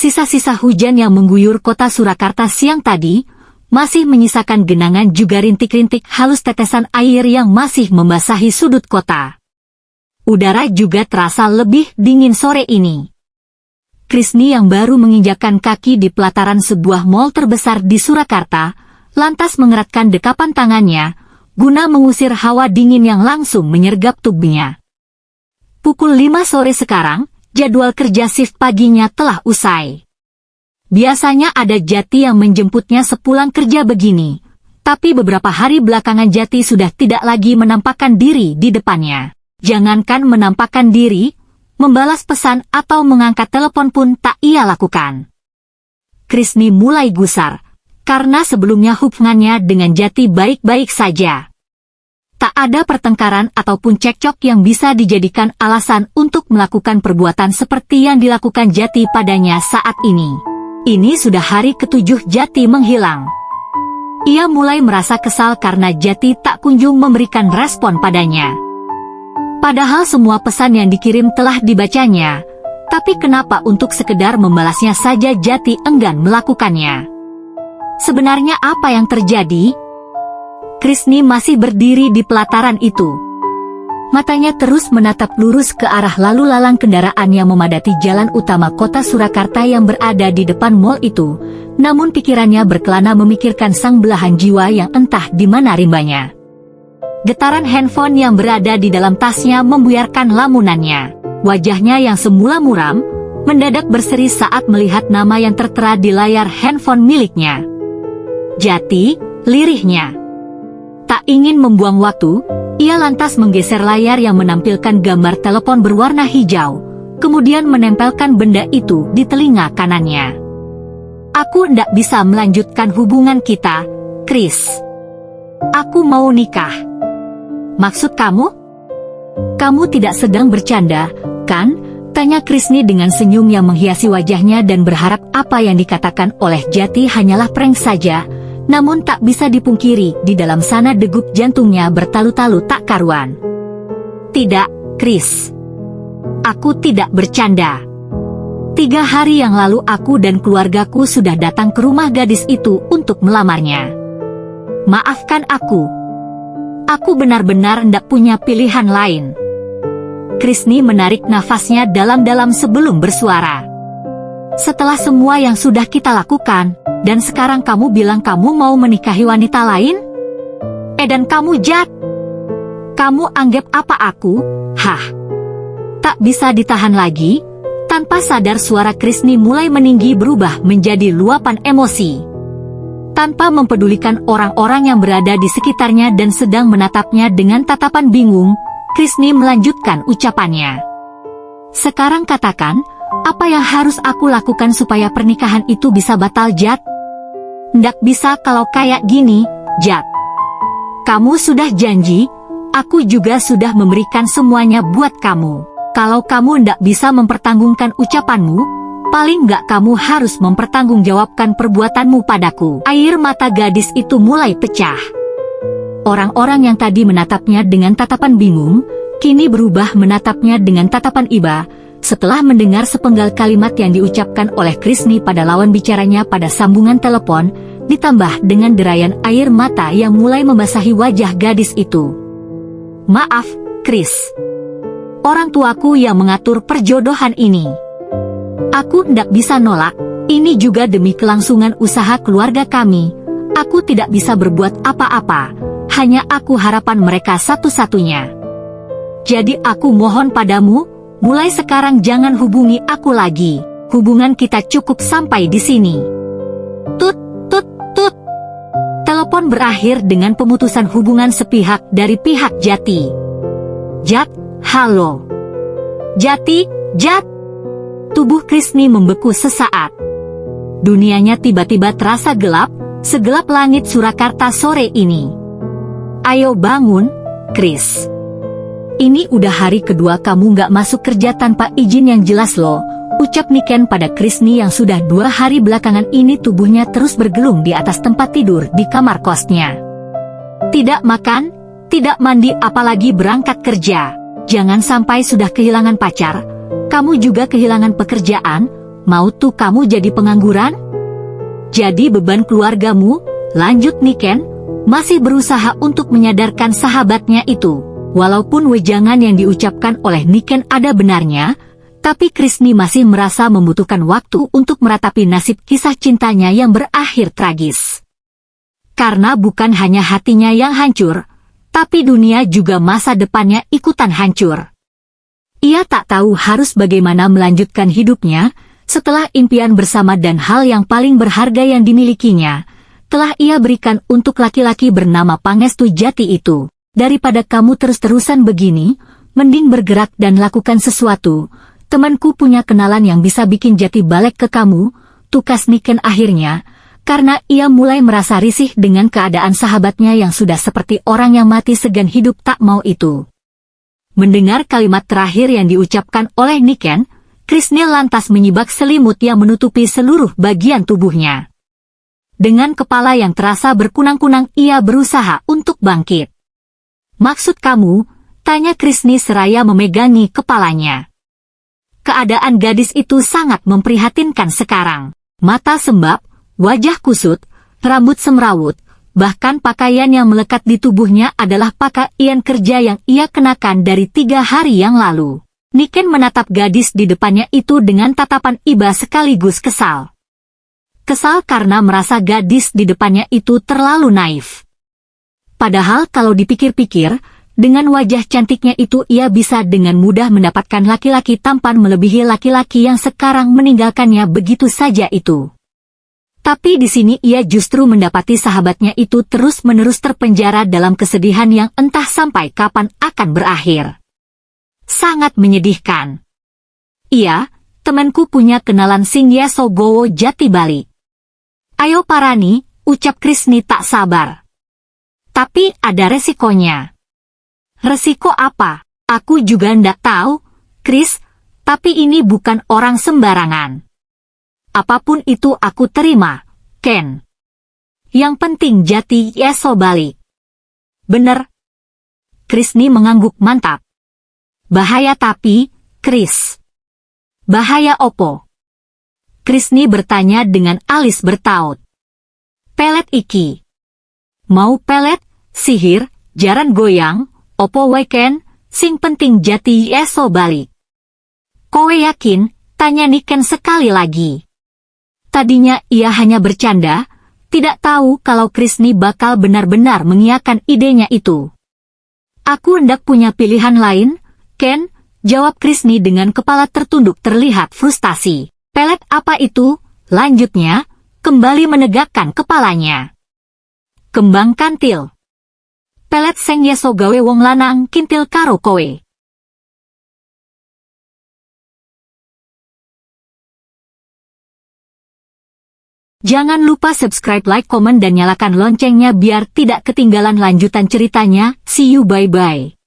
Sisa-sisa hujan yang mengguyur kota Surakarta siang tadi masih menyisakan genangan juga rintik-rintik halus tetesan air yang masih membasahi sudut kota. Udara juga terasa lebih dingin sore ini. Krisni yang baru menginjakkan kaki di pelataran sebuah mal terbesar di Surakarta, lantas mengeratkan dekapan tangannya, guna mengusir hawa dingin yang langsung menyergap tubuhnya. Pukul 5 sore sekarang, jadwal kerja shift paginya telah usai. Biasanya ada Jati yang menjemputnya sepulang kerja begini, tapi beberapa hari belakangan Jati sudah tidak lagi menampakkan diri di depannya. Jangankan menampakkan diri, membalas pesan atau mengangkat telepon pun tak ia lakukan. Krisni mulai gusar, karena sebelumnya hubungannya dengan Jati baik-baik saja. Tak ada pertengkaran ataupun cekcok yang bisa dijadikan alasan untuk melakukan perbuatan seperti yang dilakukan Jati padanya saat ini. Ini sudah hari ke-7 Jati menghilang. Ia mulai merasa kesal karena Jati tak kunjung memberikan respon padanya. Padahal semua pesan yang dikirim telah dibacanya, tapi kenapa untuk sekedar membalasnya saja Jati enggan melakukannya? Sebenarnya apa yang terjadi? Krisni masih berdiri di pelataran itu. Matanya terus menatap lurus ke arah lalu lalang kendaraan yang memadati jalan utama kota Surakarta yang berada di depan mal itu, namun pikirannya berkelana memikirkan sang belahan jiwa yang entah di mana rimbanya. Getaran handphone yang berada di dalam tasnya membuyarkan lamunannya. Wajahnya yang semula muram, mendadak berseri saat melihat nama yang tertera di layar handphone miliknya. Jati, lirihnya. Tak ingin membuang waktu, ia lantas menggeser layar yang menampilkan gambar telepon berwarna hijau, kemudian menempelkan benda itu di telinga kanannya. Aku ndak bisa melanjutkan hubungan kita, Kris. Aku mau nikah. Maksud kamu? Kamu tidak sedang bercanda, kan? Tanya Krisni dengan senyum yang menghiasi wajahnya dan berharap apa yang dikatakan oleh Jati hanyalah prank saja. Namun tak bisa dipungkiri, di dalam sana degup jantungnya bertalu-talu tak karuan. Tidak, Kris. Aku tidak bercanda. 3 hari yang lalu aku dan keluargaku sudah datang ke rumah gadis itu untuk melamarnya. Maafkan aku. Aku benar-benar tidak punya pilihan lain. Krisni menarik nafasnya dalam-dalam sebelum bersuara. Setelah semua yang sudah kita lakukan, dan sekarang kamu bilang kamu mau menikahi wanita lain? Dan kamu Jat? Kamu anggap apa aku? Hah? Tak bisa ditahan lagi, tanpa sadar suara Krisni mulai meninggi berubah menjadi luapan emosi. Tanpa mempedulikan orang-orang yang berada di sekitarnya dan sedang menatapnya dengan tatapan bingung, Krisni melanjutkan ucapannya. Sekarang katakan, apa yang harus aku lakukan supaya pernikahan itu bisa batal, Jat? Ndak bisa kalau kayak gini, Jat. Kamu sudah janji, aku juga sudah memberikan semuanya buat kamu. Kalau kamu ndak bisa mempertanggungjawabkan ucapanmu, paling nggak kamu harus mempertanggungjawabkan perbuatanmu padaku. Air mata gadis itu mulai pecah. Orang-orang yang tadi menatapnya dengan tatapan bingung, kini berubah menatapnya dengan tatapan iba, setelah mendengar sepenggal kalimat yang diucapkan oleh Krisni pada lawan bicaranya pada sambungan telepon, ditambah dengan derayan air mata yang mulai membasahi wajah gadis itu. Maaf, Kris. Orang tuaku yang mengatur perjodohan ini. Aku tidak bisa nolak, ini juga demi kelangsungan usaha keluarga kami. Aku tidak bisa berbuat apa-apa, hanya aku harapan mereka satu-satunya. Jadi aku mohon padamu, mulai sekarang jangan hubungi aku lagi. Hubungan kita cukup sampai di sini. Tut, tut, tut. Telepon berakhir dengan pemutusan hubungan sepihak dari pihak Jati. Jat, halo. Jati, Jat. Tubuh Krisni membeku sesaat. Dunianya tiba-tiba terasa gelap, segelap langit Surakarta sore ini. Ayo bangun, Kris. Ini udah hari kedua kamu nggak masuk kerja tanpa izin yang jelas loh, ucap Niken pada Krisni yang sudah 2 hari belakangan ini tubuhnya terus bergelung di atas tempat tidur di kamar kosnya. Tidak makan, tidak mandi apalagi berangkat kerja. Jangan sampai sudah kehilangan pacar, kamu juga kehilangan pekerjaan, mau tuh kamu jadi pengangguran? Jadi beban keluargamu, lanjut Niken, masih berusaha untuk menyadarkan sahabatnya itu. Walaupun wejangan yang diucapkan oleh Niken ada benarnya, tapi Krishni masih merasa membutuhkan waktu untuk meratapi nasib kisah cintanya yang berakhir tragis. Karena bukan hanya hatinya yang hancur, tapi dunia juga masa depannya ikutan hancur. Ia tak tahu harus bagaimana melanjutkan hidupnya, setelah impian bersama dan hal yang paling berharga yang dimilikinya, telah ia berikan untuk laki-laki bernama Pangestu Jati itu. Daripada kamu terus-terusan begini, mending bergerak dan lakukan sesuatu. Temanku punya kenalan yang bisa bikin Jati balik ke kamu, tukas Niken akhirnya, karena ia mulai merasa risih dengan keadaan sahabatnya yang sudah seperti orang yang mati segan hidup tak mau itu. Mendengar kalimat terakhir yang diucapkan oleh Niken, Krishni lantas menyibak selimut yang menutupi seluruh bagian tubuhnya. Dengan kepala yang terasa berkunang-kunang ia berusaha untuk bangkit. Maksud kamu? Tanya Krishni seraya memegangi kepalanya. Keadaan gadis itu sangat memprihatinkan sekarang. Mata sembab, wajah kusut, rambut semrawut, bahkan pakaian yang melekat di tubuhnya adalah pakaian kerja yang ia kenakan dari 3 hari yang lalu. Niken menatap gadis di depannya itu dengan tatapan iba sekaligus kesal. Kesal karena merasa gadis di depannya itu terlalu naif. Padahal kalau dipikir-pikir, dengan wajah cantiknya itu ia bisa dengan mudah mendapatkan laki-laki tampan melebihi laki-laki yang sekarang meninggalkannya begitu saja itu. Tapi di sini ia justru mendapati sahabatnya itu terus-menerus terpenjara dalam kesedihan yang entah sampai kapan akan berakhir. Sangat menyedihkan. Iya, temanku punya kenalan Singya Sogowo Jati balik. Ayo Parani, ucap Krishni tak sabar. Tapi ada resikonya. Resiko apa? Aku juga ndak tahu, Kris, tapi ini bukan orang sembarangan. Apapun itu aku terima, Ken. Yang penting Jati Yeso balik. Bener. Krishni mengangguk mantap. Bahaya tapi, Kris. Bahaya opo? Krishni bertanya dengan alis bertaut. Pelet iki. Mau pelet, sihir, jaran goyang, opo weken, sing penting Jati Yeso balik. Kowe yakin? Tanya Niken sekali lagi. Tadinya ia hanya bercanda, tidak tahu kalau Krishni bakal benar-benar mengiyakan idenya itu. Aku hendak punya pilihan lain, Ken, jawab Krishni dengan kepala tertunduk terlihat frustasi. Pelet apa itu? Lanjutnya, kembali menegakkan kepalanya. Kembang kantil. Pelet seng yeso gawe wong lanang kintil karo kowe. Jangan lupa subscribe, like, komen dan nyalakan loncengnya biar tidak ketinggalan lanjutan ceritanya. See you, bye-bye.